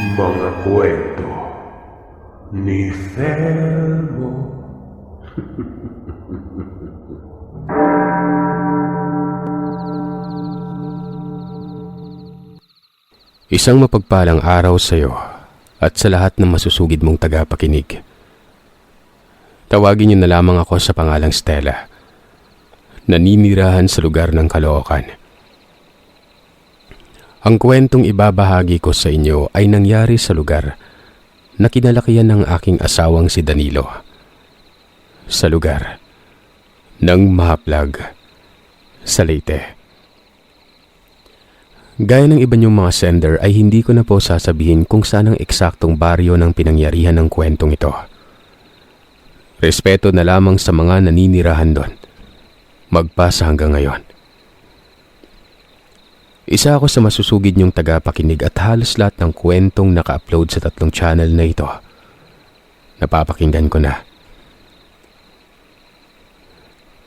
Mga kwento ni Felmo. Isang mapagpalang araw sa iyo at sa lahat ng masusugid mong tagapakinig. Tawagin niyo na lamang ako sa pangalang Stella. Naninirahan sa lugar ng Caloocan. Ang kwentong ibabahagi ko sa inyo ay nangyari sa lugar na kinalakihan ng aking asawang si Danilo. Sa lugar ng Mahaplag, sa Leyte. Gaya ng iba niyong mga sender ay hindi ko na po sasabihin kung saan ang eksaktong baryo ng pinangyarihan ng kwentong ito. Respeto na lamang sa mga naninirahan doon. Magpasa hanggang ngayon. Isa ako sa masusugid niyong tagapakinig at halos lahat ng kwentong naka-upload sa 3 channel na ito. Napapakinggan ko na.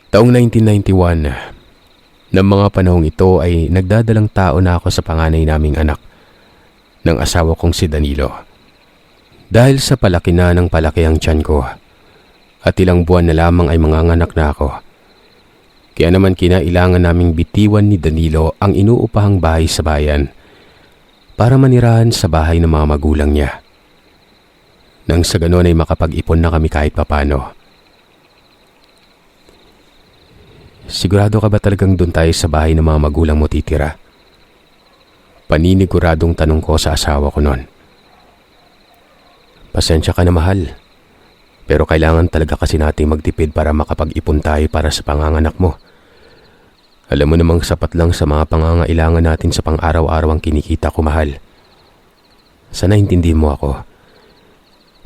Taong 1991, ng mga panahong ito ay nagdadalang tao na ako sa panganay naming anak ng asawa kong si Danilo. Dahil sa palaki na ng palaki ang tiyan ko at ilang buwan na lamang ay manganganak na ako. Kaya naman kinailangan naming bitiwan ni Danilo ang inuupahang bahay sa bayan para manirahan sa bahay ng mga magulang niya. Nang sa ganon ay makapag-ipon na kami kahit papano. Sigurado ka ba talagang doon tayo sa bahay ng mga magulang mo titira? Paniniguradong tanong ko sa asawa ko noon. Pasensya ka na mahal. Pero kailangan talaga kasi nating magtipid para makapag-ipon tayo para sa panganganak mo. Alam mo namang sapat lang sa mga pangangailangan natin sa pang-araw-araw ang kinikita ko, mahal. Sana intindihin mo ako.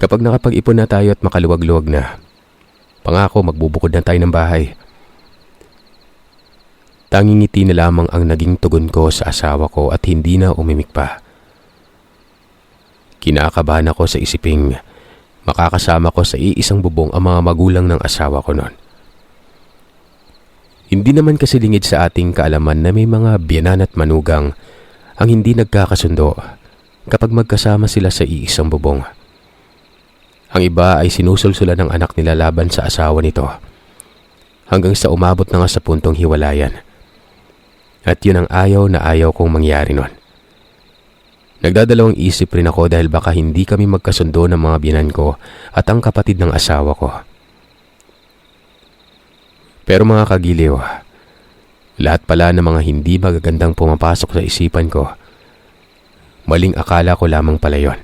Kapag nakapag-ipon na tayo at makaluwag-luwag na, pangako magbubukod na tayo ng bahay. Tanging ngiti na lamang ang naging tugon ko sa asawa ko at hindi na umimik pa. Kinakabahan ako sa isiping makakasama ko sa iisang bubong ang mga magulang ng asawa ko noon. Hindi naman kasi lingid sa ating kaalaman na may mga biyanan at manugang ang hindi nagkakasundo kapag magkasama sila sa iisang bubong. Ang iba ay sinusulsulan ng anak nila laban sa asawa nito hanggang sa umabot na nga sa puntong hiwalayan. At yun ang ayaw na ayaw kong mangyari noon. Nagdadalawang isip rin ako dahil baka hindi kami magkasundo ng mga biyanan ko at ang kapatid ng asawa ko. Pero mga kagiliw, lahat pala ng mga hindi magagandang pumapasok sa isipan ko, maling akala ko lamang pala yon.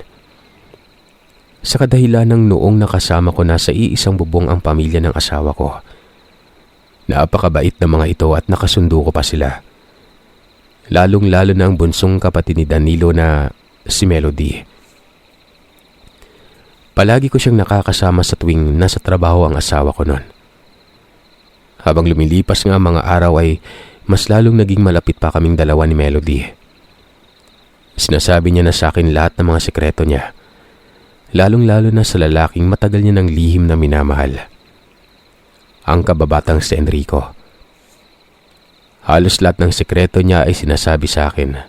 Sa kadahilan ng noong nakasama ko na sa iisang bubong ang pamilya ng asawa ko, napakabait ng mga ito at nakasundo ko pa sila. Lalong-lalo na ang bunsong kapatid ni Danilo na si Melody. Palagi ko siyang nakakasama sa tuwing nasa trabaho ang asawa ko noon. Habang lumilipas nga mga araw ay mas lalong naging malapit pa kaming dalawa ni Melody. Sinasabi niya na sa akin lahat ng mga sekreto niya, lalong-lalo na sa lalaking matagal niya ng lihim na minamahal. Ang kababatang si Enrico. Halos lahat ng sekreto niya ay sinasabi sa akin.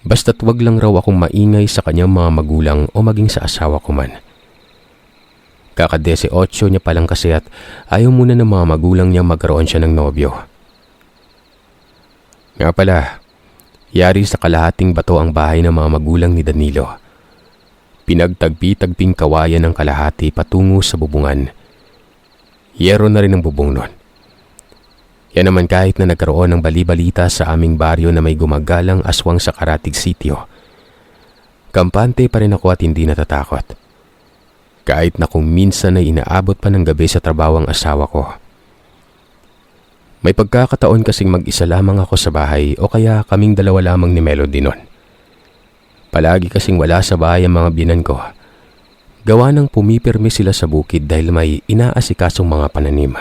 Basta't wag lang raw akong maingay sa kanyang mga magulang o maging sa asawa ko man. Kaka-18 niya palang kasi at ayaw muna ng mga magulang niya magkaroon siya ng nobyo. Nga pala, yari sa kalahating bato ang bahay ng mga magulang ni Danilo. Pinagtagpi-tagping kawayan ng kalahati patungo sa bubungan. Yero na rin ang bubong nun. Yan naman kahit na nagkaroon ng bali-balita sa aming baryo na may gumagalang aswang sa Karatig Sitio. Kampante pa rin ako at hindi natatakot. Kahit na kung minsan ay inaabot pa ng gabi sa trabaho ang asawa ko. May pagkakataon kasing mag-isa lamang ako sa bahay o kaya kaming dalawa lamang ni Melody nun. Palagi kasing wala sa bahay ang mga biyanan ko. Gawa ng pumipirmi sila sa bukid dahil may inaasikasong mga pananim.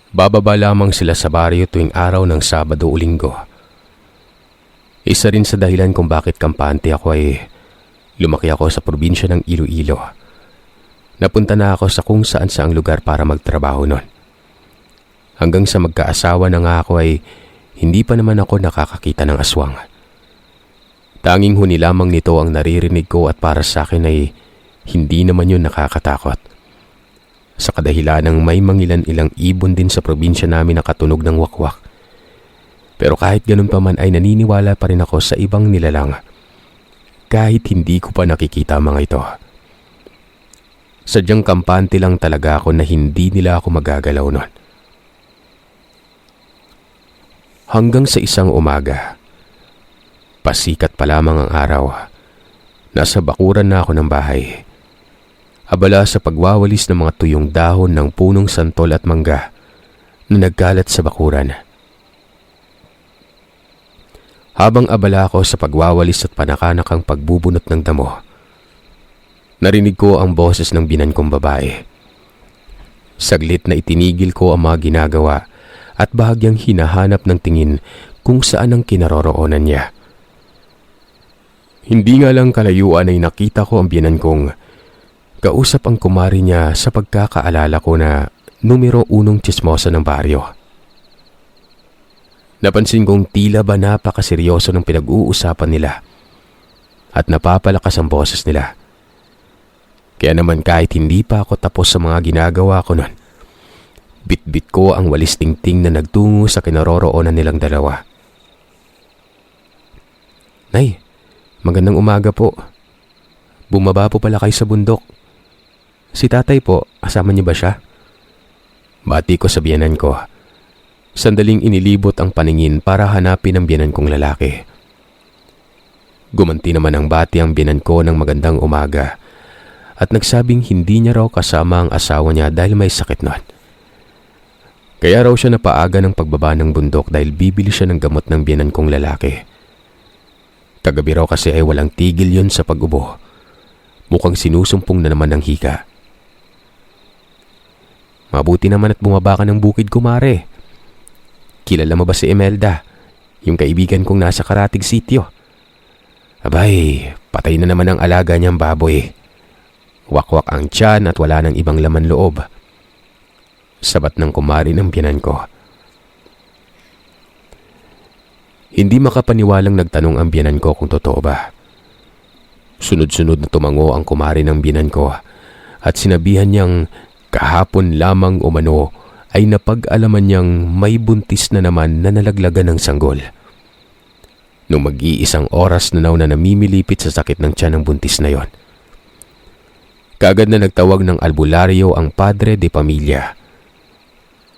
Bababa lamang sila sa baryo tuwing araw ng Sabado o Linggo. Isa rin sa dahilan kung bakit kampante ako ay lumaki ako sa probinsya ng Iloilo. Napunta na ako sa kung saan saang lugar para magtrabaho noon. Hanggang sa magkaasawa na nga ako ay hindi pa naman ako nakakakita ng aswang. Tanging huni lamang nito ang naririnig ko at para sa akin ay hindi naman yun nakakatakot. Sa kadahilanang may mangilan-ilang ibon din sa probinsya namin na katunog ng wakwak. Pero kahit ganun pa man ay naniniwala pa rin ako sa ibang nilalang. Kahit hindi ko pa nakikita mga ito. Sadyang kampante lang talaga ako na hindi nila ako magagalaw nun. Hanggang sa isang umaga, pasikat pa lamang ang araw, nasa bakuran na ako ng bahay. Abala sa pagwawalis ng mga tuyong dahon ng punong santol at mangga na nagkalat sa bakuran. Habang abala ako sa pagwawalis at panakanakang pagbubunot ng damo, narinig ko ang boses ng binan kong babae. Saglit na itinigil ko ang mga ginagawa at bahagyang hinahanap ng tingin kung saan ang kinaroroonan niya. Hindi nga lang kalayuan ay nakita ko ang biyanan kong kausap ang kumari niya sa pagkakaalala ko na numero 1 tsismosa ng baryo. Napansin kong tila ba napakaseryoso ng pinag-uusapan nila at napapalakas ang boses nila. Kaya naman kahit hindi pa ako tapos sa mga ginagawa ko nun, bit-bit ko ang walis tingting na nagtungo sa kinaroroonan nilang dalawa. Nay, magandang umaga po. Bumaba po pala kayo sa bundok. Si tatay po, kasama niyo ba siya? Bati ko sa biyanan ko. Sandaling inilibot ang paningin para hanapin ang biyanan kong lalaki. Gumanti naman ang bati ang biyanan ko ng magandang umaga at nagsabing hindi niya raw kasama ang asawa niya dahil may sakit nun. Kaya raw siya napaaga ng pagbaba ng bundok dahil bibili siya ng gamot ng biyanan kong lalaki. Kagabi raw kasi ay walang tigil yon sa pag-ubo. Mukhang sinusumpong na naman ng hika. Mabuti naman at bumaba ka ng bukid, kumare. Kilala mo ba si Imelda, yung kaibigan kong nasa Karatig Sitio? Abay, patay na naman ang alaga niyang baboy. Wakwak ang tiyan at wala nang ibang laman loob. Sabat ng kumari ng biyanan ko. Hindi makapaniwalang nagtanong ang biyanan ko kung totoo ba. Sunod-sunod na tumango ang kumari ng biyanan ko at sinabihan niyang kahapon lamang umano ay napag-alaman niyang may buntis na naman na nalaglagan ng sanggol. Nung mag-iisang oras na na namimilipit sa sakit ng tiyan ng buntis na yon. Kaagad na nagtawag ng albularyo ang padre de pamilya.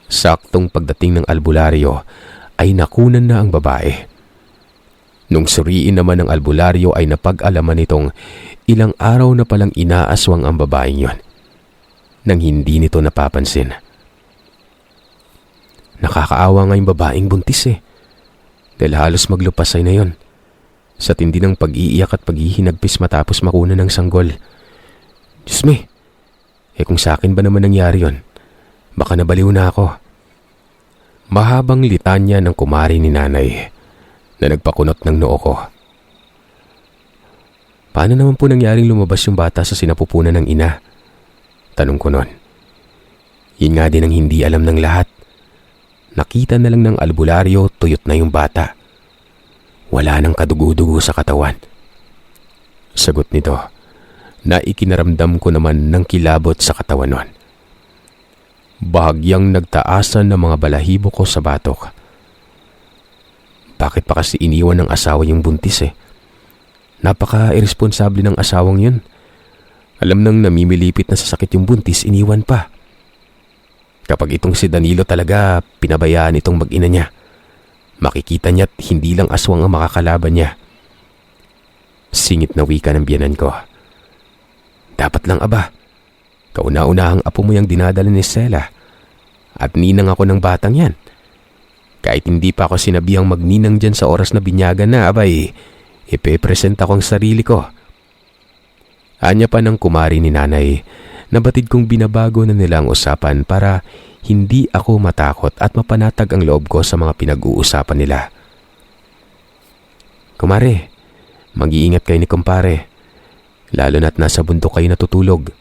Saktong pagdating ng albularyo ay nakunan na ang babae. Nung suriin naman ng albularyo ay napag-alaman nitong ilang araw na palang inaaswang ang babaeng yon, nang hindi nito napapansin. Nakakaawa nga yung babaeng buntis dahil halos maglupasay na yon sa tindi ng pag-iiyak at paghihinagpis matapos makunan ng sanggol. Diyos me, kung sa akin ba naman nangyari yon, baka nabaliw na ako. Mahabang litanya ng kumari ni nanay na nagpakunot ng noo ko. Paano naman po nangyaring lumabas yung bata sa sinapupunan ng ina? Tanong ko nun. Yun nga din ang hindi alam ng lahat. Nakita na lang ng albularyo, tuyot na yung bata. Wala nang kadugo-dugo sa katawan. Sagot nito, na ikinaramdam ko naman ng kilabot sa katawan nun. Bahagyang nagtaasan ng mga balahibo ko sa batok. Bakit pa kasi iniwan ng asawa yung buntis Napaka-irresponsable ng asawang yun. Alam nang namimilipit na sa sakit yung buntis, iniwan pa. Kapag itong si Danilo talaga, pinabayaan itong mag-ina niya. Makikita niya't hindi lang aswang ang makakalaban niya. Singit na wika ng biyanan ko. Dapat lang aba. Kauna-unahang apo mo yung dinadala ni Stella. At ninang ako ng batang yan. Kahit hindi pa ako sinabihang magninang dyan sa oras na binyagan na, abay, ipepresent ako ang sarili ko. Anya pa ng kumari ni nanay, nabatid kong binabago na nila ang usapan para hindi ako matakot at mapanatag ang loob ko sa mga pinag-uusapan nila. Kumare, mag-iingat kayo ni kumpare. Lalo na't nasa bundok kayo natutulog.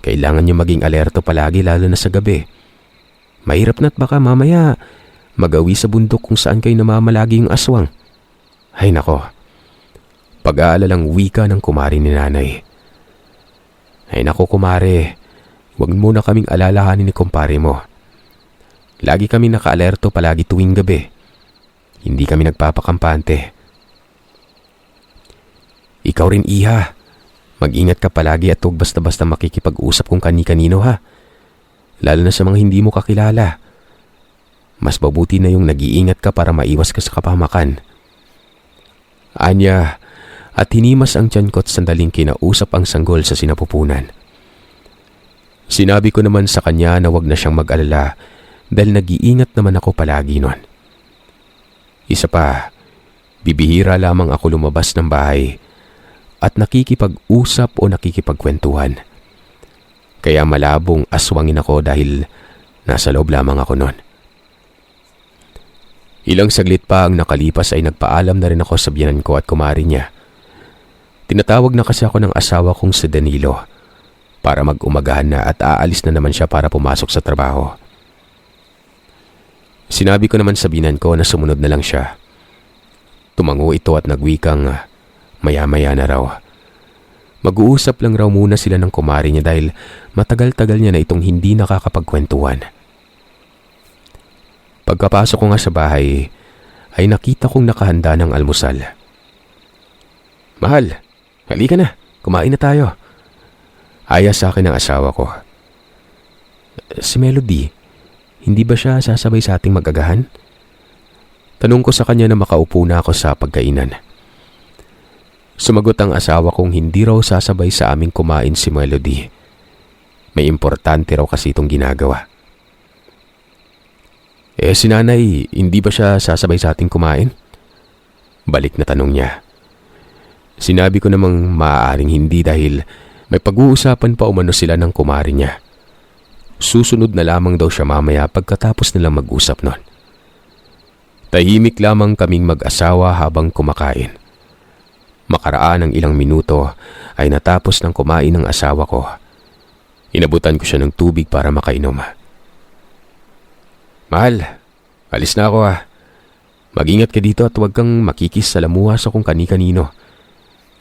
Kailangan nyo maging alerto palagi lalo na sa gabi. Mahirap na't baka mamaya magawi sa bundok kung saan kayo namamalagi yung aswang. Ay nako, pag-aalalang wika ng kumari ni nanay. Ay naku kumare, huwag mo na kaming alalahanin ni kumpare mo. Lagi kami nakaalerto palagi tuwing gabi. Hindi kami nagpapakampante. Ikaw rin iha, mag-ingat ka palagi at huwag basta-basta makikipag-usap kung kani-kanino ha. Lalo na sa mga hindi mo kakilala. Mas mabuti na yung nag-iingat ka para maiwas ka sa kapahamakan. Anya, at hinimas ang tiyan ko't sandaling kinausap ang sanggol sa sinapupunan. Sinabi ko naman sa kanya na wag na siyang mag-alala dahil nag-iingat naman ako palagi nun. Isa pa, bibihira lamang ako lumabas ng bahay at nakikipag-usap o nakikipagkwentuhan. Kaya malabong aswangin ako dahil nasa loob lamang ako nun. Ilang saglit pa ang nakalipas ay nagpaalam na rin ako sa biyanan ko at kumari niya. Tinatawag na kasi ako ng asawa kong si Danilo para mag-umagahan na at aalis na naman siya para pumasok sa trabaho. Sinabi ko naman sa biyanan ko na sumunod na lang siya. Tumango ito at nagwikang maya-maya na raw. Mag-uusap lang raw muna sila ng kumari niya dahil matagal-tagal niya na itong hindi nakakapagkwentuhan. Pagkapasok ko nga sa bahay, ay nakita kong nakahanda ng almusal. Mahal, halika na, kumain na tayo. Aya sa akin ang asawa ko. Si Melody, hindi ba siya sasabay sa ating magagahan? Tanong ko sa kanya na makaupo na ako sa pagkainan. Sumagot ang asawa kong hindi raw sasabay sa aming kumain si Melody. May importante raw kasi itong ginagawa. Si nanay, hindi ba siya sasabay sa ating kumain? Balik na tanong niya. Sinabi ko namang maaaring hindi dahil may pag-uusapan pa umano sila ng kumari niya. Susunod na lamang daw siya mamaya pagkatapos nilang mag-usap nun. Tahimik lamang kaming mag-asawa habang kumakain. Makaraan ng ilang minuto ay natapos ng kumain ng asawa ko. Inabutan ko siya ng tubig para makainom. Mahal, alis na ako ha. Mag-ingat ka dito at huwag kang makikis sa lamuha sa kung kani-kanino.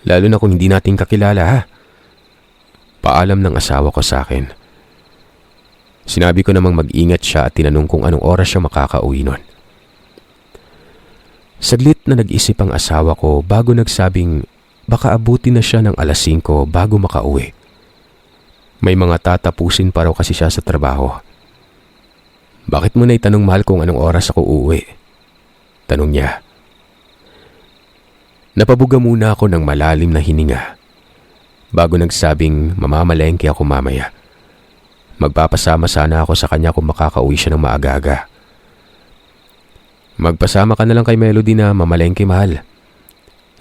Lalo na kung hindi natin kakilala ha. Paalam ng asawa ko sa akin. Sinabi ko namang mag-ingat siya at tinanong kung anong oras siya makakauwi nun. Saglit na nag-isip ang asawa ko bago nagsabing baka abutin na siya ng alas 5 bago makauwi. May mga tatapusin pa raw kasi siya sa trabaho. Bakit mo na itanong mahal kung anong oras ako uuwi? Tanong niya. Napabuga muna ako ng malalim na hininga bago nagsabing mamamalengke ako mamaya. Magpapasama sana ako sa kanya kung makakauwi siya ng maaga-aga. Magpasama ka na lang kay Melody na mamalengke mahal.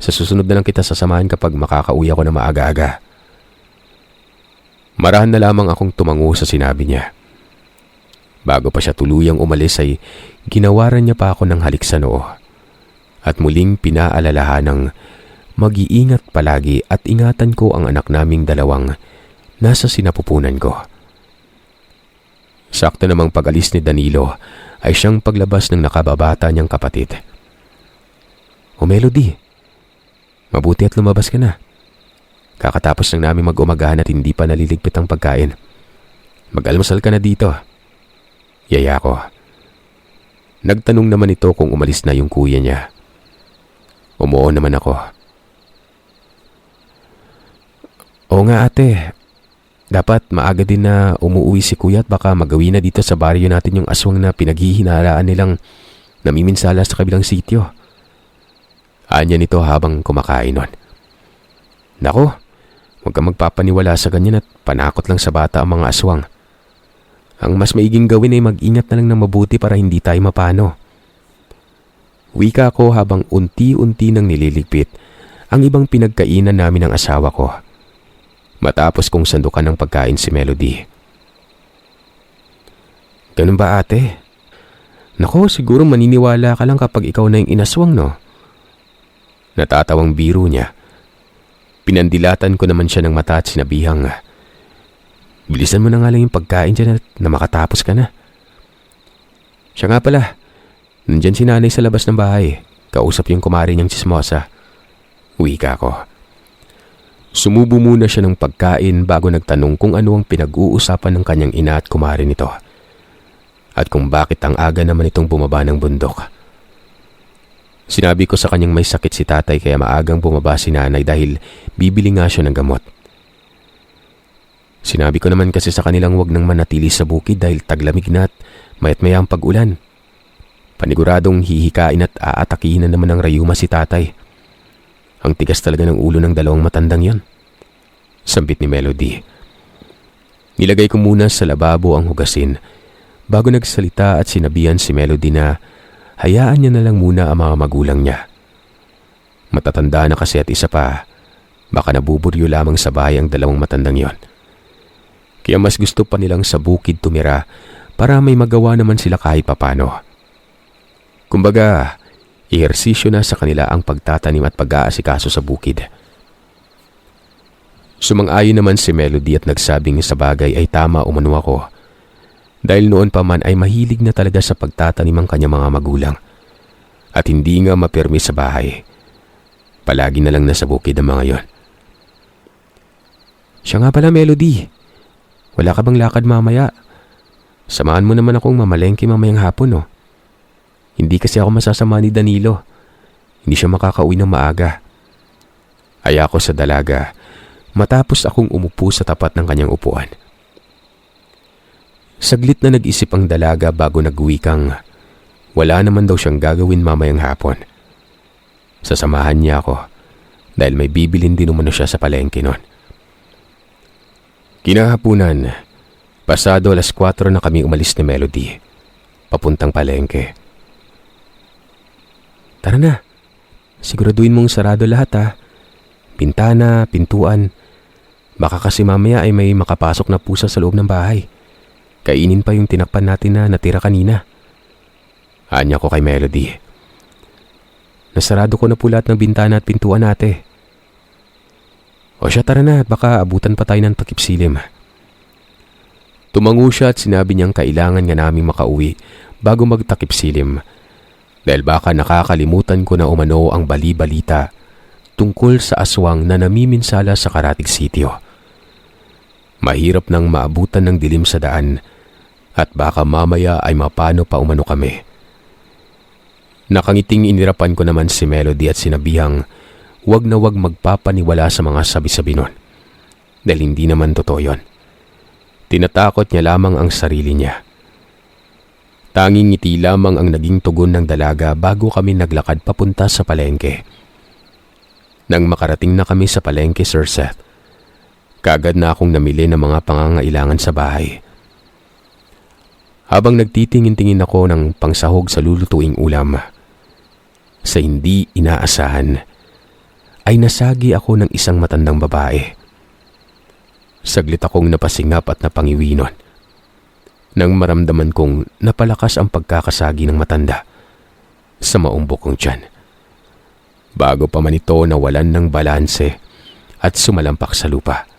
Sa susunod na lang kita sasamahan kapag makakauwi ako ng maaga-aga. Marahan na lamang akong tumango sa sinabi niya. Bago pa siya tuluyang umalis ay ginawaran niya pa ako ng halik sa noo at muling pinaalalahan ng mag-iingat palagi at ingatan ko ang anak naming dalawang nasa sinapupunan ko. Sakto namang pag-alis ni Danilo ay siyang paglabas ng nakababata niyang kapatid. O Melody, mabuti at lumabas ka na. Kakatapos lang namin mag-umagahan at hindi pa naliligpit ang pagkain. Mag-almusal ka na dito. Yaya ko. Nagtanong naman ito kung umalis na yung kuya niya. Umuo naman ako. Oo nga ate, dapat maaga din na umuwi si kuya at baka magawi na dito sa baryo natin yung aswang na pinaghihinalaan nilang namiminsala sa kabilang sityo. Anya nito habang kumakain nun. Nako, huwag kang magpapaniwala sa ganyan at panakot lang sa bata ang mga aswang. Ang mas maiging gawin ay mag-ingat na lang ng mabuti para hindi tayo mapano. Wika ko habang unti-unti nang nililigpit ang ibang pinagkainan namin ng asawa ko. Matapos kong sandukan ng pagkain si Melody. Ganun ba ate? Nako, siguro maniniwala ka lang kapag ikaw na yung inaswang no? Natatawang biro niya. Pinandilatan ko naman siya ng mata at sinabihang, bilisan mo na nga lang yung pagkain dyan na makatapos ka na. Siya nga pala, nandyan si nanay sa labas ng bahay. Kausap yung kumari niyang tsismosa. Wika ko. Sumubo muna siya ng pagkain bago nagtanong kung ano ang pinag-uusapan ng kanyang ina at kumare nito. At kung bakit ang aga naman itong bumaba ng bundok. Sinabi ko sa kanyang may sakit si tatay kaya maagang bumaba si nanay dahil bibili nga siya ng gamot. Sinabi ko naman kasi sa kanilang wag nang manatili sa bukid dahil taglamig na at mayat maya ang pag-ulan. Paniguradong hihikain at aatakihin na naman ng rayuma si tatay. Ang tigas talaga ng ulo ng dalawang matandang yon. Sambit ni Melody. Nilagay ko muna sa lababo ang hugasin bago nagsalita at sinabihan si Melody na hayaan niya na lang muna ang mga magulang niya. Matatanda na kasi at isa pa, baka nabuburyo lamang sa bahay ang dalawang matandang yon. Kaya mas gusto pa nilang sa bukid tumira para may magawa naman sila kahit papano. Kumbaga, ehersisyo na sa kanila ang pagtatanim at pag-aasikaso sa bukid. Sumang-ayon naman si Melody at nagsabing sa bagay ay tama umano ako. Dahil noon pa man ay mahilig na talaga sa pagtatanim ang kanyang mga magulang. At hindi nga mapirmi sa bahay. Palagi na lang nasa bukid ang mga yon. Siya nga pala, Melody. Wala ka bang lakad mamaya? Samahan mo naman akong mamalengke mamayang hapon, oh. Hindi kasi ako masasama ni Danilo. Hindi siya makakauwi ng maaga. Aya ko sa dalaga matapos akong umupo sa tapat ng kanyang upuan. Saglit na nag-isip ang dalaga bago nagwikang wala naman daw siyang gagawin mamayang hapon. Sasamahan niya ako dahil may bibilin din umano siya sa palengke noon. Kinahapunan, pasado 4:00 na kami umalis ni Melody, papuntang palengke. Tara na, siguraduhin mong sarado lahat ha. Bintana, pintuan. Baka kasi mamaya ay may makapasok na pusa sa loob ng bahay. Kainin pa yung tinakpan natin na natira kanina. Anya ko kay Melody. Nasarado ko na po lahat ng bintana at pintuan ate. O siya, tara na at baka abutan pa tayo ng takip-silim. Tumango siya at sinabi niyang kailangan nga naming makauwi bago magtakip-silim. Dahil baka nakakalimutan ko na umano ang bali-balita tungkol sa aswang na namiminsala sa Karatig Sitio. Mahirap nang maabutan ng dilim sa daan at baka mamaya ay mapano pa umano kami. Nakangiting inirapan ko naman si Melody at sinabihang wag na wag magpapaniwala sa mga sabi-sabi nun. Dahil hindi naman totoo yun. Tinatakot niya lamang ang sarili niya. Tanging ngiti lamang ang naging tugon ng dalaga bago kami naglakad papunta sa palengke. Nang makarating na kami sa palengke, Sir Seth, kaagad na akong namili ng mga pangangailangan sa bahay. Habang nagtitingin-tingin ako ng pangsahog sa lulutuing ulam, sa hindi inaasahan, ay nasagi ako ng isang matandang babae. Saglit akong napasingap at napangiwi nun. Nang maramdaman kong napalakas ang pagkakasagi ng matanda sa maumbok kong tiyan. Bago pa man ito nawalan ng balanse at sumalampak sa lupa.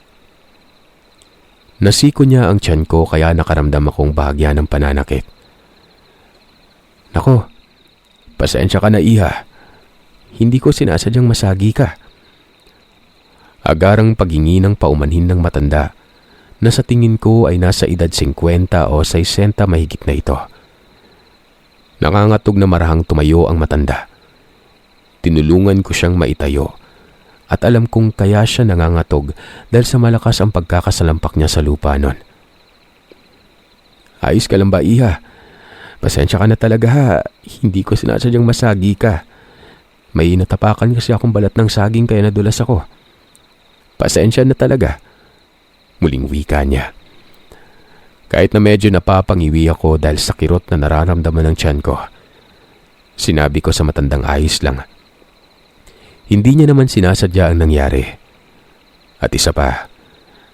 Nasiko niya ang tiyan ko kaya nakaramdam akong bahagya ng pananakit. Nako, pasensya ka na iha. Hindi ko sinasadyang masagi ka. Agarang paghingi ng paumanhin ng matanda na sa tingin ko ay nasa edad 50 o 60 mahigit na ito. Nangangatog na marahang tumayo ang matanda. Tinulungan ko siyang maitayo at alam kong kaya siya nangangatog dahil sa malakas ang pagkakasalampak niya sa lupa nun. Ayos ka lang ba, iha? Pasensya ka na talaga ha. Hindi ko sinasadyang masagi ka. May natapakan kasi akong balat ng saging kaya nadulas ako. Pasensya na talaga. Muling wika niya. Kahit na medyo napapangiwi ako dahil sa kirot na nararamdaman ng tiyan ko. Sinabi ko sa matandang ayos lang. Hindi niya naman sinasadya ang nangyari. At isa pa,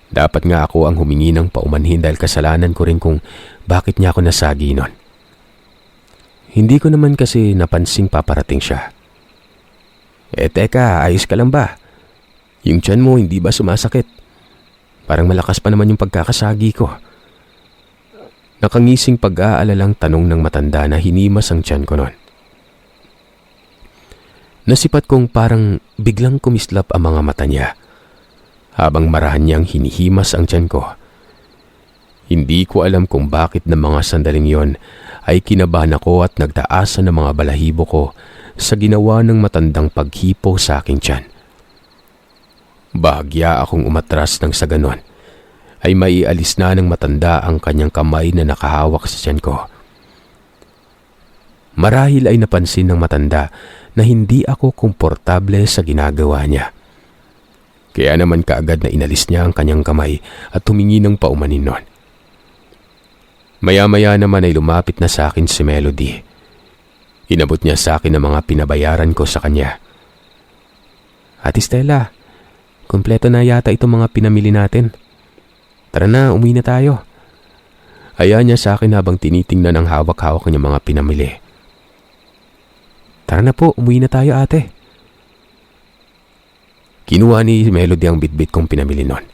dapat nga ako ang humingi ng paumanhin dahil kasalanan ko rin kung bakit niya ako nasagi nun. Hindi ko naman kasi napansing paparating siya. Teka, ayos ka lang ba? Yung tiyan mo hindi ba sumasakit? Parang malakas pa naman yung pagkakasagi ko. Nakangising pag-aalalang tanong ng matanda na hinimas ang tiyan ko nun. Nasipat kong parang biglang kumislap ang mga mata niya habang marahan niyang hinihimas ang tiyan ko. Hindi ko alam kung bakit na mga sandaling yon ay kinabahan ako at nagtaasan ng mga balahibo ko sa ginawa ng matandang paghipo sa aking tiyan. Bahagya akong umatras nang sa ganon ay maialis na ng matanda ang kanyang kamay na nakahawak sa tiyan ko. Marahil ay napansin ng matanda na hindi ako komportable sa ginagawa niya. Kaya naman kaagad na inalis niya ang kanyang kamay at humingi ng paumanin nun. Maya-maya naman ay lumapit na sa akin si Melody. Inabot niya sa akin ang mga pinabayaran ko sa kanya. Ate Stella, kumpleto na yata itong mga pinamili natin. Tara na, umuwi na tayo. Aya niya sa akin habang tinitingnan ang hawak-hawak niya mga pinamili. Tara na po, umuwi na tayo ate. Kinuha ni Melody ang bitbit kong pinamili nun.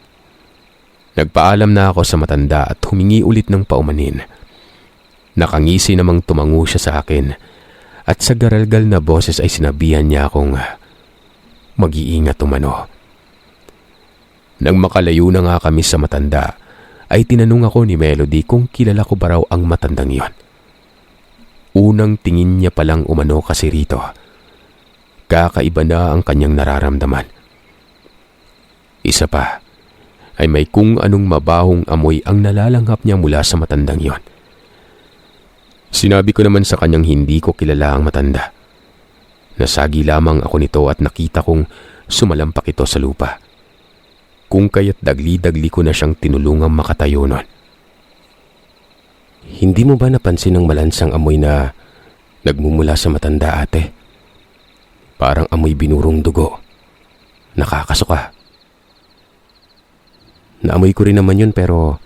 Nagpaalam na ako sa matanda at humingi ulit ng paumanin. Nakangisi namang tumango siya sa akin at sa garalgal na boses ay sinabihan niya akong mag-iingat umano. Nang makalayo na nga kami sa matanda, ay tinanong ako ni Melody kung kilala ko ba raw ang matandang yon. Unang tingin niya palang umano kasi rito. Kakaiba na ang kanyang nararamdaman. Isa pa, ay may kung anong mabahong amoy ang nalalanghap niya mula sa matandang yon. Sinabi ko naman sa kanyang hindi ko kilala ang matanda. Nasagi lamang ako nito at nakita kong sumalampak ito sa lupa. Kung kaya't dagli-dagli ko na siyang tinulungang makatayo nun. Hindi mo ba napansin ang malansang amoy na nagmumula sa matanda ate? Parang amoy binurong dugo. Nakakasuka. Naamoy ko rin naman yun pero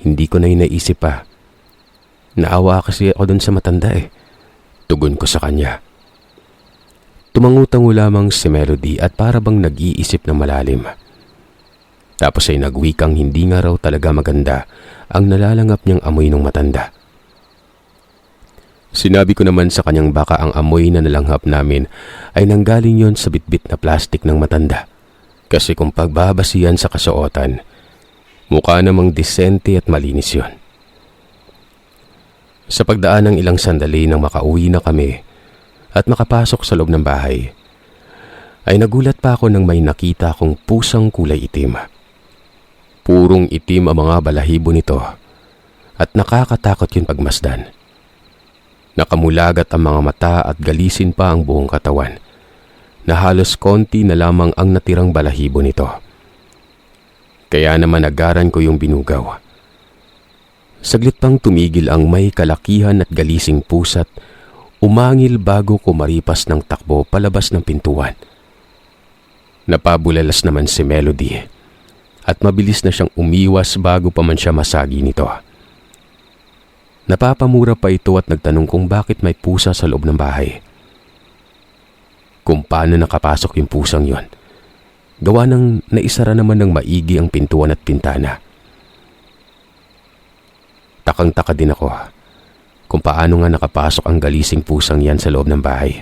hindi ko na yun naisip pa. Naawa kasi ako dun sa matanda eh. Tugon ko sa kanya. Tumangutango lamang si Melody at para bang nag-iisip ng malalim. Tapos ay nagwikang hindi nga raw talaga maganda ang nalalangap niyang amoy ng matanda. Sinabi ko naman sa kanyang baka ang amoy na nalanghap namin ay nanggaling yon sa bitbit na plastik ng matanda. Kasi kung pagbabasihan sa kasuotan, mukha namang disente at malinis yon. Sa pagdaan ng ilang sandali nang makauwi na kami at makapasok sa loob ng bahay, ay nagulat pa ako nang may nakita akong pusang kulay itim. Purong itim ang mga balahibo nito at nakakatakot yun pagmasdan. Nakamulagat ang mga mata at galisin pa ang buong katawan na halos konti na lamang ang natirang balahibo nito. Kaya naman nagaran ko yung binugaw. Saglit pang tumigil ang may kalakihan at galising pusat, umangil bago kumaripas ng takbo palabas ng pintuan. Napabulalas naman si Melody at mabilis na siyang umiwas bago pa man siya masagi nito. Napapamura pa ito at nagtanong kung bakit may pusa sa loob ng bahay. Kung paano nakapasok yung pusang yon. Gawa ng naisara naman ng maigi ang pintuan at pintana. Takang-taka din ako kung paano nga nakapasok ang galising pusang yan sa loob ng bahay.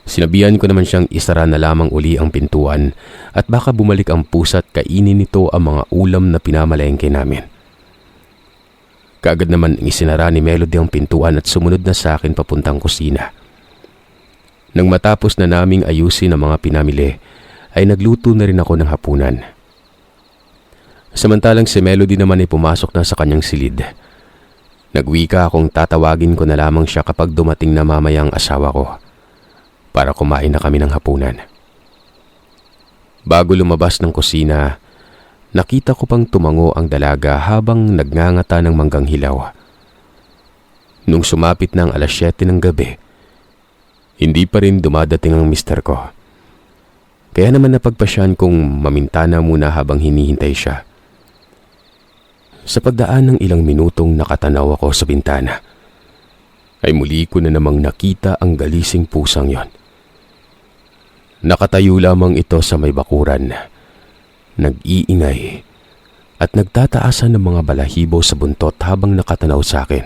Sinabihan ko naman siyang isara na lamang uli ang pintuan at baka bumalik ang pusa at kainin nito ang mga ulam na pinamalengke namin. Kaagad naman isinara ni Melody ang pintuan at sumunod na sa akin papuntang kusina. Nang matapos na naming ayusin ang mga pinamili, ay nagluto na rin ako ng hapunan. Samantalang si Melody naman ay pumasok na sa kanyang silid. Nagwika akong tatawagin ko na lamang siya kapag dumating na mamayang asawa ko para kumain na kami ng hapunan. Bago lumabas ng kusina, nakita ko pang tumango ang dalaga habang nagnangata ng manggang hilaw. Nung sumapit na ang 7:00 ng gabi, hindi pa rin dumadating ang mister ko. Kaya naman napagpasyan kong mamintana muna habang hinihintay siya. Sa pagdaan ng ilang minutong nakatanaw ako sa bintana, ay muli ko na namang nakita ang galising pusang yon. Nakatayo lamang ito sa may bakuran, nag-iingay at nagtataasan ng mga balahibo sa buntot habang nakatanaw sa akin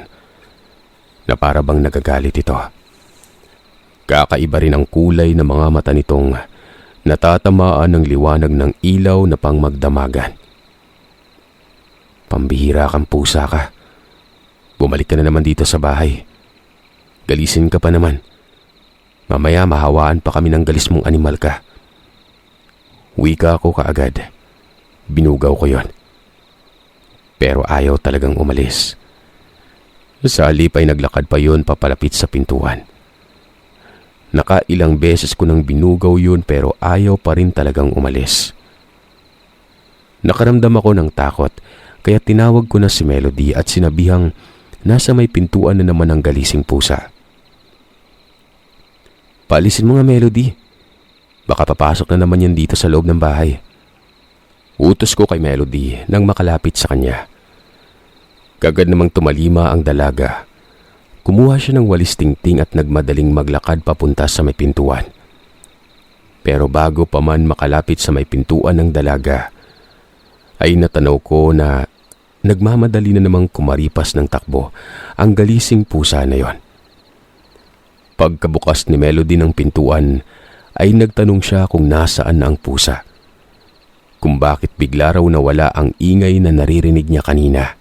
na para bang nagagalit ito. Kakaiba rin ang kulay ng mga mata nitong natatamaan ng liwanag ng ilaw na pang magdamagan. Pambihira kang pusa ka. Bumalik ka na naman dito sa bahay. Galisin ka pa naman. Mamaya mahawaan pa kami ng galis mong animal ka. Wika ko kaagad. Binugaw ko yon. Pero ayaw talagang umalis. Sa halip ay naglakad pa yon papalapit sa pintuan. Nakailang beses ko nang binugaw yun pero ayaw pa rin talagang umalis. Nakaramdam ako ng takot kaya tinawag ko na si Melody at sinabihang nasa may pintuan na naman ang galising pusa. Paalisin mo nga, Melody. Baka papasok na naman yan dito sa loob ng bahay. Utos ko kay Melody nang makalapit sa kanya. Kagad namang tumalima ang dalaga. Kumuha siya ng walis tingting at nagmadaling maglakad papunta sa may pintuan. Pero bago pa man makalapit sa may pintuan ng dalaga, ay natanaw ko na nagmamadali na namang kumaripas ng takbo ang galising pusa na yon. Pagkabukas ni Melody ng pintuan, ay nagtanong siya kung nasaan na ang pusa. Kung bakit bigla raw nawala ang ingay na naririnig niya kanina.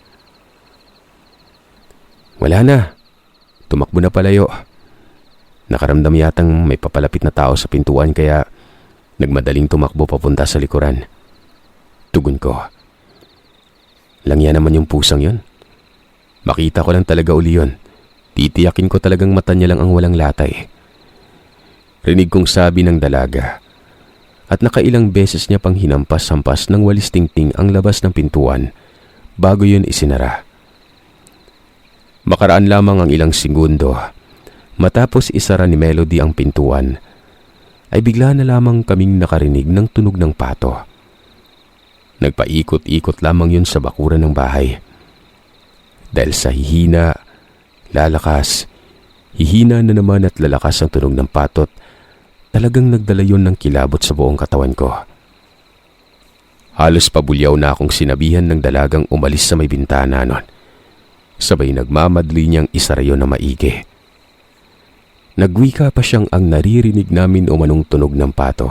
Wala na. Tumakbo na palayo. Nakaramdam yatang may papalapit na tao sa pintuan kaya nagmadaling tumakbo papunta sa likuran. Tugon ko. Langya naman yung pusang yon. Makita ko lang talaga uli yun. Titiyakin ko talagang mata niya lang ang walang latay. Rinig kong sabi ng dalaga. At nakailang beses niya pang hinampas-hampas ng walis tingting ang labas ng pintuan bago yun isinara. Makaraan lamang ang ilang segundo matapos isara ni Melody ang pintuan ay bigla na lamang kaming nakarinig ng tunog ng pato. Nagpaikot-ikot lamang yun sa bakuran ng bahay. Dahil sa hihina, lalakas, hihina na naman at lalakas ang tunog ng patot, talagang nagdala yun ng kilabot sa buong katawan ko. Halos pabulyaw na akong sinabihan ng dalagang umalis sa may bintana nun. Sabay nagmamadli niyang isara yun na maigi. Nagwika pa siyang ang naririnig namin umanong tunog ng pato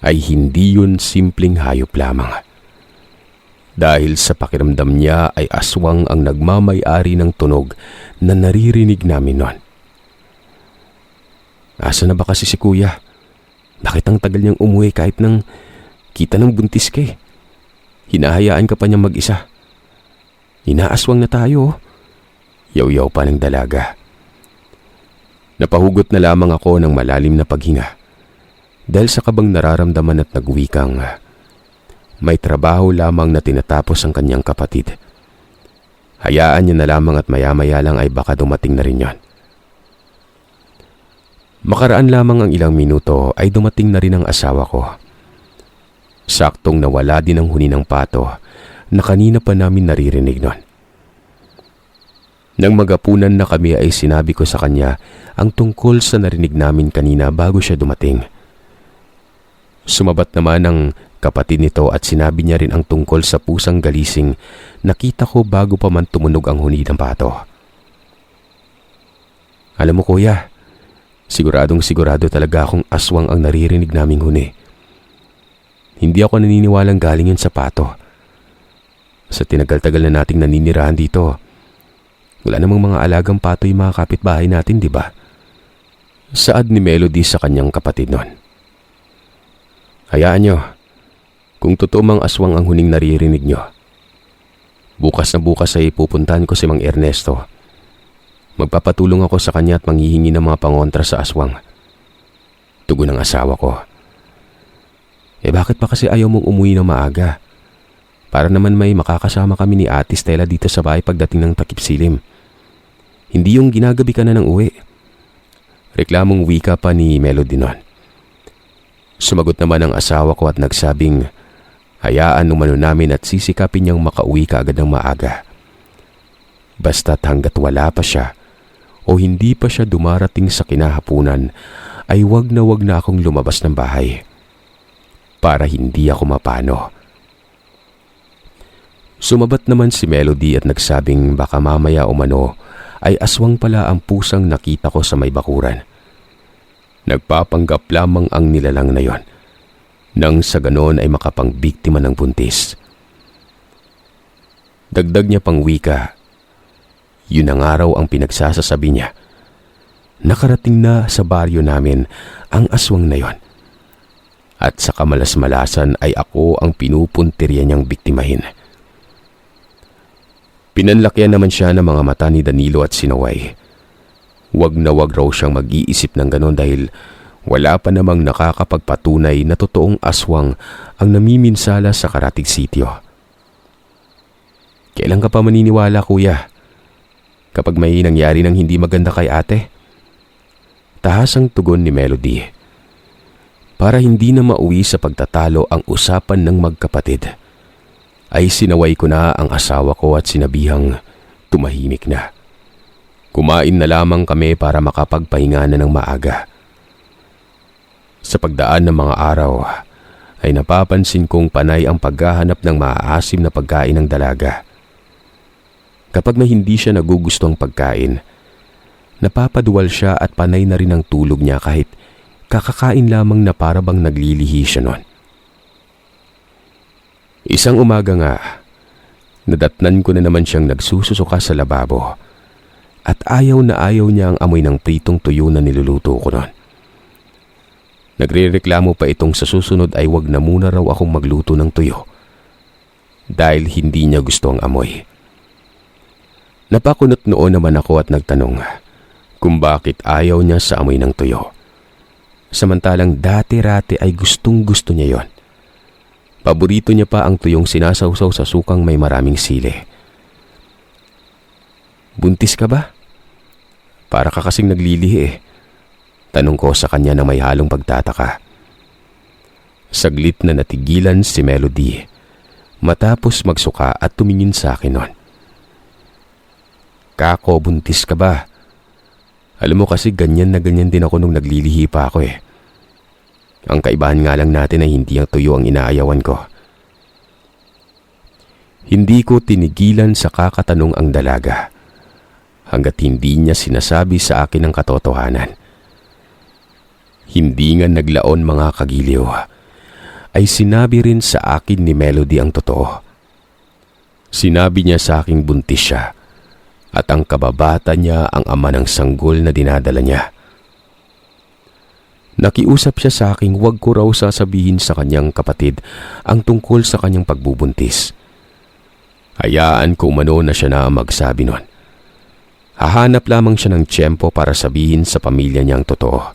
ay hindi yun simpleng hayop lamang. Dahil sa pakiramdam niya ay aswang ang nagmamay-ari ng tunog na naririnig namin nun. Asa na ba kasi si kuya? Bakit ang tagal niyang umuwi kahit nang kita ng buntis ka eh? Hinahayaan ka pa niyang mag-isa. Inaaswang na tayo. Yaw-yaw pa ng dalaga. Napahugot na lamang ako ng malalim na paghinga. Dahil sa kabang nararamdaman at nagwikang may trabaho lamang na tinatapos ang kanyang kapatid. Hayaan niya na lamang at maya-maya lang ay baka dumating na rin yon. Makaraan lamang ang ilang minuto ay dumating na rin ang asawa ko. Saktong nawala din ang huni ng pato na kanina pa namin naririnig nun. Nang magapunan na kami ay sinabi ko sa kanya ang tungkol sa narinig namin kanina bago siya dumating. Sumabat naman ang kapatid nito at sinabi niya rin ang tungkol sa pusang galising nakita ko bago pa man tumunog ang huni ng pato. Alam mo kuya, sigurado talaga akong aswang ang naririnig naming huni. Hindi ako naniniwalang galing yun sa pato. Sa tinagal-tagal na nating naninirahan dito, wala namang mga alagang pato yung mga kapitbahay natin, di ba? Saad ni Melody sa kanyang kapatid nun. Hayaan nyo, kung totoo mang aswang ang huning naririnig nyo, bukas na bukas ay pupuntahan ko si Mang Ernesto. Magpapatulong ako sa kanya at manghihingi ng mga pangontra sa aswang. Tugon ng asawa ko. Bakit pa kasi ayaw mong umuwi ng maaga? Para naman may makakasama kami ni Ate Stella dito sa bahay pagdating ng takip silim. Hindi yung ginagabi ka na ng uwi. Reklamong wika pa ni Melody nun. Sumagot naman ang asawa ko at nagsabing hayaan umano namin at sisikapin niyang makauwi ka agad ng maaga. Basta't hanggat wala pa siya o hindi pa siya dumarating sa kinahapunan ay wag na akong lumabas ng bahay para hindi ako mapano. Sumabat naman si Melody at nagsabing baka mamaya umano ay aswang pala ang pusang nakita ko sa may bakuran. Nagpapanggap lamang ang nilalang na yon, nang sa ganon ay makapangbiktima ng buntis. Dagdag niya pang wika, yun ang araw ang pinagsasasabi niya. Nakarating na sa baryo namin ang aswang na yon. At sa kamalas-malasan ay ako ang pinupuntirya niyang biktimahin. Pinanlakyan naman siya ng mga mata ni Danilo at Sinaway. Wag na wag raw siyang mag-iisip ng ganon dahil wala pa namang nakakapagpatunay na totoong aswang ang namiminsala sa Karatig Sitio. Kailan ka pa maniniwala, kuya? Kapag may nangyari ng hindi maganda kay ate? Tahasang tugon ni Melody. Para hindi na mauwi sa pagtatalo ang usapan ng magkapatid, ay sinaway ko na ang asawa ko at sinabihang tumahimik na. Kumain na lamang kami para makapagpahinga na ng maaga. Sa pagdaan ng mga araw, ay napapansin kong panay ang paghahanap ng maaasim na pagkain ng dalaga. Kapag may hindi siya nagugustong pagkain, napapaduwal siya at panay na rin ang tulog niya kahit kakakain lamang na para bang naglilihi siya nun. Isang umaga nga, nadatnan ko na naman siyang nagsususuka sa lababo at ayaw niya ang amoy ng pritong tuyo na niluluto ko nun. Nagrereklamo pa itong sa susunod ay wag na muna raw akong magluto ng tuyo dahil hindi niya gusto ang amoy. Napakunot noon naman ako at nagtanong kung bakit ayaw niya sa amoy ng tuyo. Samantalang dati-rati ay gustong-gusto niya yon. Paborito niya pa ang tuyong sinasawsaw sa sukang may maraming sili. Buntis ka ba? Para ka kasing naglilihi eh. Tanong ko sa kanya na may halong pagtataka. Saglit na natigilan si Melody matapos magsuka at tumingin sa akin nun. Kako, buntis ka ba? Alam mo kasi ganyan na ganyan din ako nung naglilihi pa ako eh. Ang kaibahan nga lang natin ay hindi ang tuyo ang inaayawan ko. Hindi ko tinigilan sa kakatanong ang dalaga hanggat hindi niya sinasabi sa akin ang katotohanan. Hindi nga naglaon mga kagiliw, ay sinabi rin sa akin ni Melody ang totoo. Sinabi niya sa aking buntis siya at ang kababata niya ang ama ng sanggol na dinadala niya. Nakiusap siya sa aking wag ko raw sasabihin sa kanyang kapatid ang tungkol sa kanyang pagbubuntis. Hayaan ko umano na siya na magsabi nun. Hahanap lamang siya ng tiyempo para sabihin sa pamilya niya ang totoo.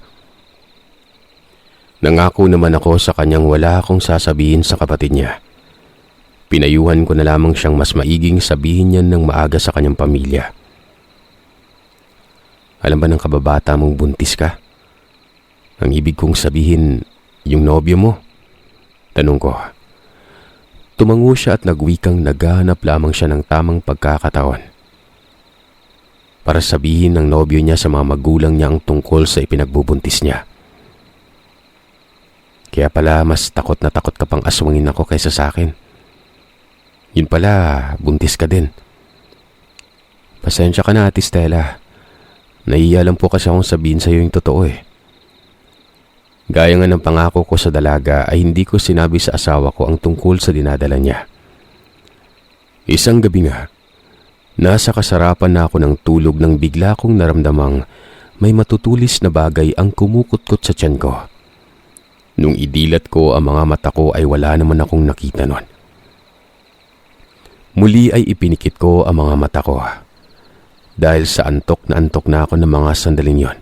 Nangako naman ako sa kanyang wala akong sasabihin sa kapatid niya. Pinayuhan ko na lamang siyang mas maiging sabihin niyan ng maaga sa kanyang pamilya. Alam ba ng kababata mong buntis ka? Ang ibig kong sabihin, yung nobyo mo? Tanong ko. Tumango siya at nagwikang naghahanap lamang siya ng tamang pagkakataon para sabihin ng nobyo niya sa mga magulang niya ang tungkol sa ipinagbubuntis niya. Kaya pala mas takot na takot ka pang aswangin ako kaysa sa akin. Yun pala, buntis ka din. Pasensya ka na, Ate Stella. Naiiya lang po kasi akong sabihin sa iyo yung totoo eh. Gaya nga ng pangako ko sa dalaga ay hindi ko sinabi sa asawa ko ang tungkol sa dinadala niya. Isang gabi nga, nasa kasarapan na ako ng tulog nang bigla kong naramdamang may matutulis na bagay ang kumukutkot sa tiyan ko. Nung idilat ko ang mga mata ko ay wala naman akong nakita nun. Muli ay ipinikit ko ang mga mata ko dahil sa antok na ako ng mga sandaling yon.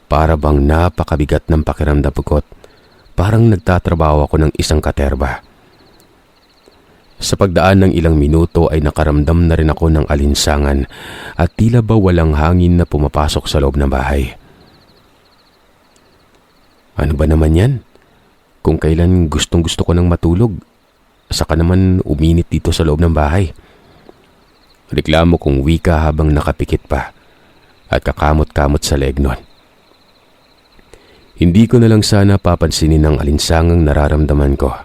Para bang napakabigat ng pakiramdam ko, parang nagtatrabaho ako ng isang katerba. Sa pagdaan ng ilang minuto ay nakaramdam na rin ako ng alinsangan at tila ba walang hangin na pumapasok sa loob ng bahay. Ano ba naman yan? Kung kailan gustong-gusto ko nang matulog, saka naman uminit dito sa loob ng bahay. Reklamo kong wika habang nakapikit pa at kakamot-kamot sa leeg nun. Hindi ko na lang sana papansinin ang alinsangang nararamdaman ko.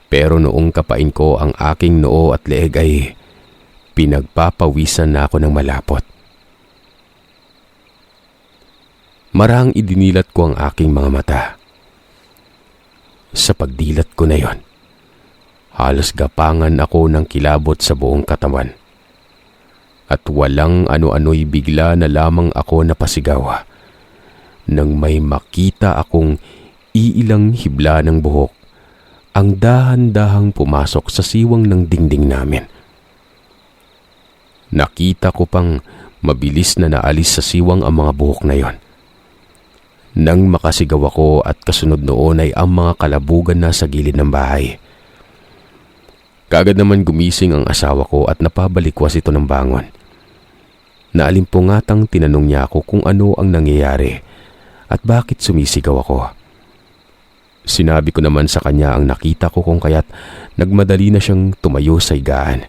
Pero noong kapain ko ang aking noo at leeg ay pinagpapawisan na ako ng malapot. Marahang idinilat ko ang aking mga mata. Sa pagdilat ko na yon, halos gapangan ako ng kilabot sa buong katawan. At walang ano-ano'y bigla na lamang ako napasigaw nang may makita akong iilang hibla ng buhok ang dahan-dahang pumasok sa siwang ng dingding namin. Nakita ko pang mabilis na naalis sa siwang ang mga buhok na yon. Nang makasigaw ako at kasunod noon ay ang mga kalabugan na sa gilid ng bahay. Kaagad naman gumising ang asawa ko at napabalikwas ito ng bangon. Naalimpungatang tinanong niya ako kung ano ang nangyayari at bakit sumisigaw ako. Sinabi ko naman sa kanya ang nakita ko kung kaya't nagmadali na siyang tumayo sa higaan.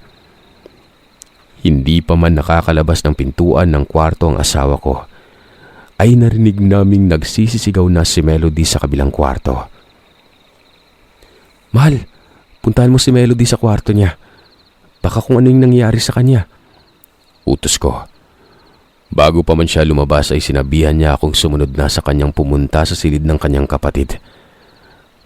Hindi pa man nakakalabas ng pintuan ng kwarto ang asawa ko, ay narinig naming nagsisisigaw na si Melody sa kabilang kwarto. "Mahal, puntahan mo si Melody sa kwarto niya. Baka kung ano yung nangyari sa kanya." Utos ko. Bago pa man siya lumabas ay sinabihan niya akong sumunod na sa kanyang pumunta sa silid ng kanyang kapatid.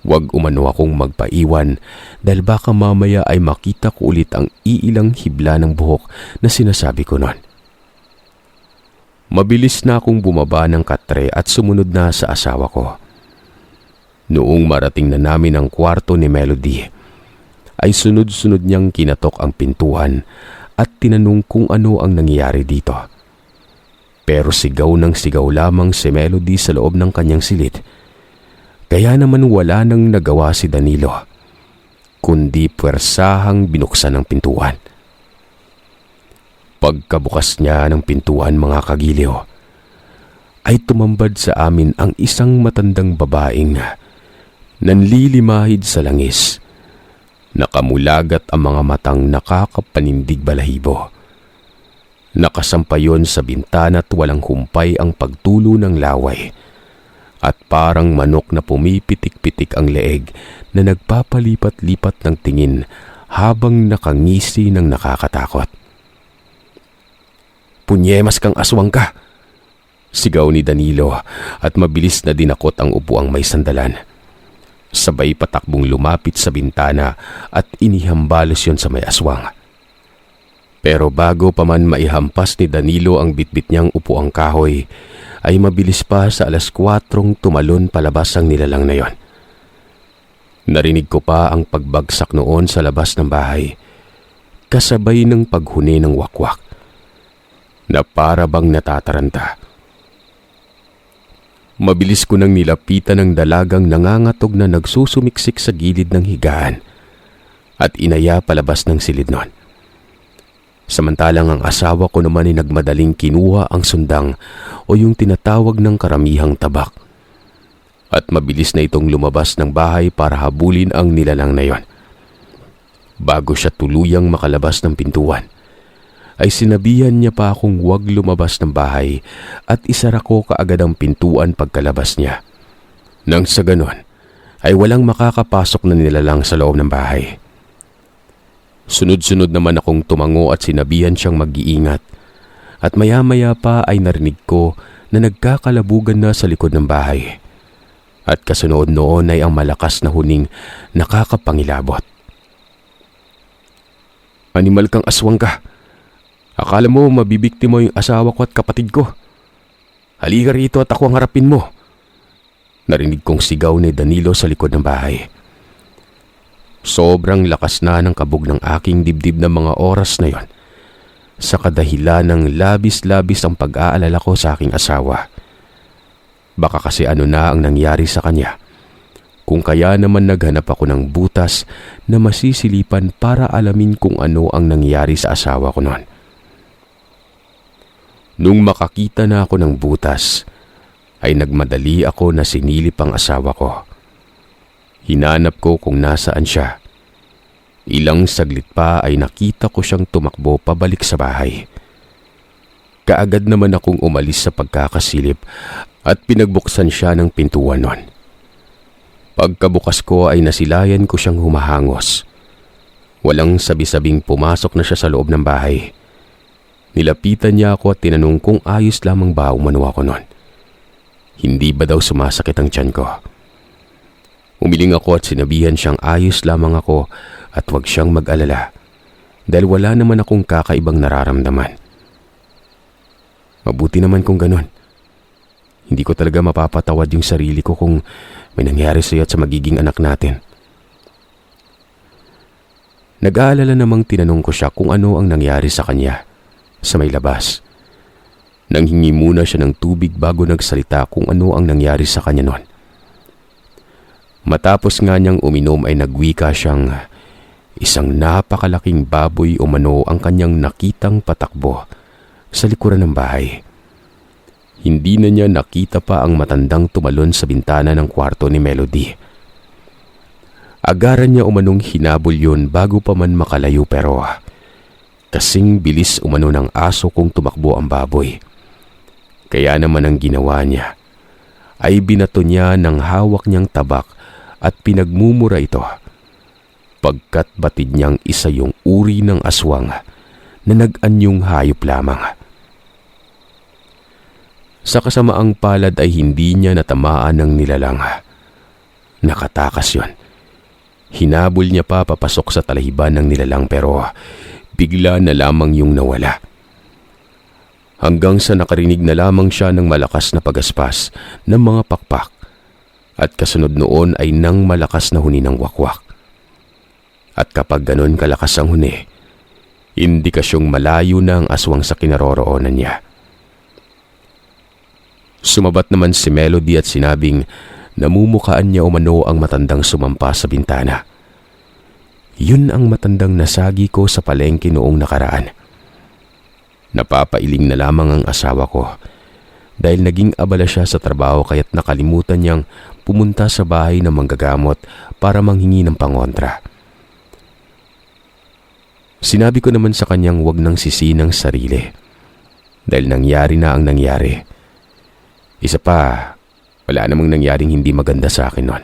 Huwag umano akong magpaiwan dahil baka mamaya ay makita ko ulit ang iilang hibla ng buhok na sinasabi ko noon. Mabilis na akong bumaba ng katre at sumunod na sa asawa ko. Noong marating na namin ang kwarto ni Melody, ay sunod-sunod niyang kinatok ang pintuan at tinanong kung ano ang nangyayari dito. Pero sigaw ng sigaw lamang si Melody sa loob ng kanyang silid. Kaya naman wala nang nagawa si Danilo, kundi puwersahang binuksan ang pintuan. Pagkabukas niya ng pintuan, mga kagiliw, ay tumambad sa amin ang isang matandang babaeng nanlilimahid sa langis. Nakamulagat ang mga matang nakakapanindig balahibo. Nakasampayon sa bintana at walang humpay ang pagtulo ng laway. At parang manok na pumipitik-pitik ang leeg na nagpapalipat-lipat ng tingin habang nakangisi ng nakakatakot. "Punyemas kang aswang ka!" sigaw ni Danilo at mabilis na dinakot ang upuang may sandalan. Sabay patakbong lumapit sa bintana at inihambalos yon sa may aswang. Pero bago pa man maihampas ni Danilo ang bitbit niyang upuang kahoy, ay mabilis pa sa 4:00 tumalon palabas ang nilalang na yon. Narinig ko pa ang pagbagsak noon sa labas ng bahay, kasabay ng paghuni ng wakwak, na para bang natataranta. Mabilis ko nang nilapitan ng dalagang nangangatog na nagsusumiksik sa gilid ng higaan at inaya palabas ng silid nun. Samantalang ang asawa ko naman ay nagmadaling kinuha ang sundang o yung tinatawag ng karamihang tabak. At mabilis na itong lumabas ng bahay para habulin ang nilalang na yon. Bago siya tuluyang makalabas ng pintuan, ay sinabihan niya pa akong huwag lumabas ng bahay at isara ko kaagad ang pintuan pagkalabas niya. Nang sa ganon, ay walang makakapasok na nilalang sa loob ng bahay. Sunod-sunod naman akong tumango at sinabihan siyang mag-iingat. At maya-maya pa ay narinig ko na nagkakalabugan na sa likod ng bahay. At kasunod noon ay ang malakas na huning nakakapangilabot. "Animal kang aswang ka! Akala mo mabibiktima mo yung asawa ko at kapatid ko. Halika rito at ako ang harapin mo!" Narinig kong sigaw ni Danilo sa likod ng bahay. Sobrang lakas na ng kabog ng aking dibdib ng mga oras na yon, sa kadahilan ng labis-labis ang pag-aalala ko sa aking asawa. Baka kasi ano na ang nangyari sa kanya, kung kaya naman naghanap ako ng butas na masisilipan para alamin kung ano ang nangyari sa asawa ko noon. Nung makakita na ako ng butas, ay nagmadali ako na sinilip ang asawa ko. Hinanap ko kung nasaan siya. Ilang saglit pa ay nakita ko siyang tumakbo pabalik sa bahay. Kaagad naman akong umalis sa pagkakasilip at pinagbuksan siya ng pintuan nun. Pagkabukas ko ay nasilayan ko siyang humahangos. Walang sabi-sabing pumasok na siya sa loob ng bahay. Nilapitan niya ako at tinanong kung ayos lamang ba umano ako nun. Hindi ba daw sumasakit ang tiyan ko? Umiling ako at sinabihan siyang ayos lamang ako at huwag siyang mag-alala dahil wala naman akong kakaibang nararamdaman. Mabuti naman kung ganun. Hindi ko talaga mapapatawad yung sarili ko kung may nangyari sa'yo at sa magiging anak natin. Nag-aalala namang tinanong ko siya kung ano ang nangyari sa kanya sa may labas. Nanghingi muna siya ng tubig bago nagsalita kung ano ang nangyari sa kanya noon. Matapos nga niyang uminom ay nagwika siyang isang napakalaking baboy o mano ang kanyang nakitang patakbo sa likuran ng bahay. Hindi na niya nakita pa ang matandang tumalon sa bintana ng kwarto ni Melody. Agaran niya umanong hinabol yun bago pa man makalayo pero kasing bilis umano ng aso kung tumakbo ang baboy. Kaya naman ang ginawa niya ay binato niya ng hawak niyang tabak at pinagmumura ito pagkat batid niyang isa yung uri ng aswang na nag-anyong hayop lamang. Sa kasamaang palad ay hindi niya natamaan ng nilalang. Nakatakas yun. Hinabol niya pa papasok sa talahiban ng nilalang pero bigla na lamang yung nawala. Hanggang sa nakarinig na lamang siya ng malakas na pagaspas ng mga pakpak at kasunod noon ay nang malakas na huni ng wakwak. At kapag ganon kalakas ang huni, indikasyong malayo na ang aswang sa kinaroroonan niya. Sumabat naman si Melody at sinabing namumukaan niya umano ang matandang sumampa sa bintana. Yun ang matandang nasagi ko sa palengke noong nakaraan. Napapailing na lamang ang asawa ko dahil naging abala siya sa trabaho kaya't nakalimutan niyang pumunta sa bahay ng manggagamot para manghingi ng pangontra. Sinabi ko naman sa kanyang huwag nang sisihin ang sarili dahil nangyari na ang nangyari. Isa pa, wala namang nangyaring hindi maganda sa akin noon.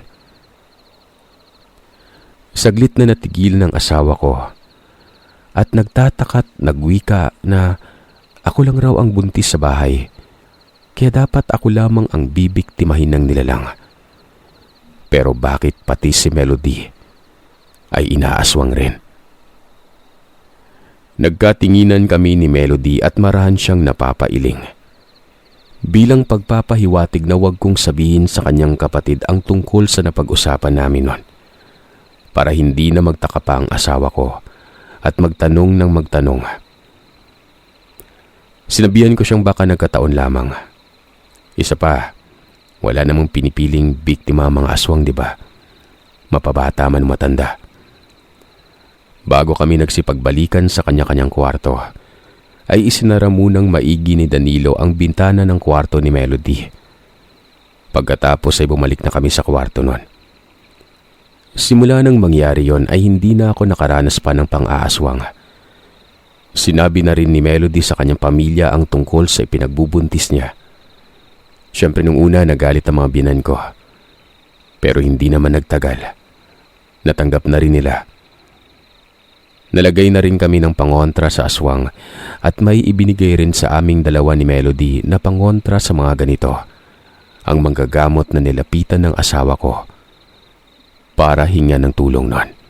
Saglit na natigil ng asawa ko at nagtatakat nagwika na ako lang raw ang buntis sa bahay kaya dapat ako lamang ang bibiktimahin ng nilalang. Pero bakit pati si Melody ay inaaswang rin? Nagkatinginan kami ni Melody at marahan siyang napapailing. Bilang pagpapahiwatig na wag kong sabihin sa kanyang kapatid ang tungkol sa napag-usapan namin noon. Para hindi na magtaka pa ang asawa ko at magtanong ng magtanong. Sinabihan ko siyang baka nagkataon lamang. Isa pa, wala namang pinipiling biktima ang mga aswang, di ba? Mapabata man matanda. Bago kami nagsipagbalikan sa kanya-kanyang kwarto, ay isinara munang maigi ni Danilo ang bintana ng kwarto ni Melody. Pagkatapos ay bumalik na kami sa kwarto nun. Simula nang mangyari yon ay hindi na ako nakaranas pa ng pang-aaswang. Sinabi na rin ni Melody sa kanyang pamilya ang tungkol sa ipinagbubuntis niya. Siyempre nung una nagalit ang mga biyenan ko. Pero hindi naman nagtagal. Natanggap na rin nila. Nalagay na rin kami ng pangontra sa aswang at may ibinigay rin sa aming dalawa ni Melody na pangontra sa mga ganito. Ang manggagamot na nilapitan ng asawa ko para hingan ng tulong nun.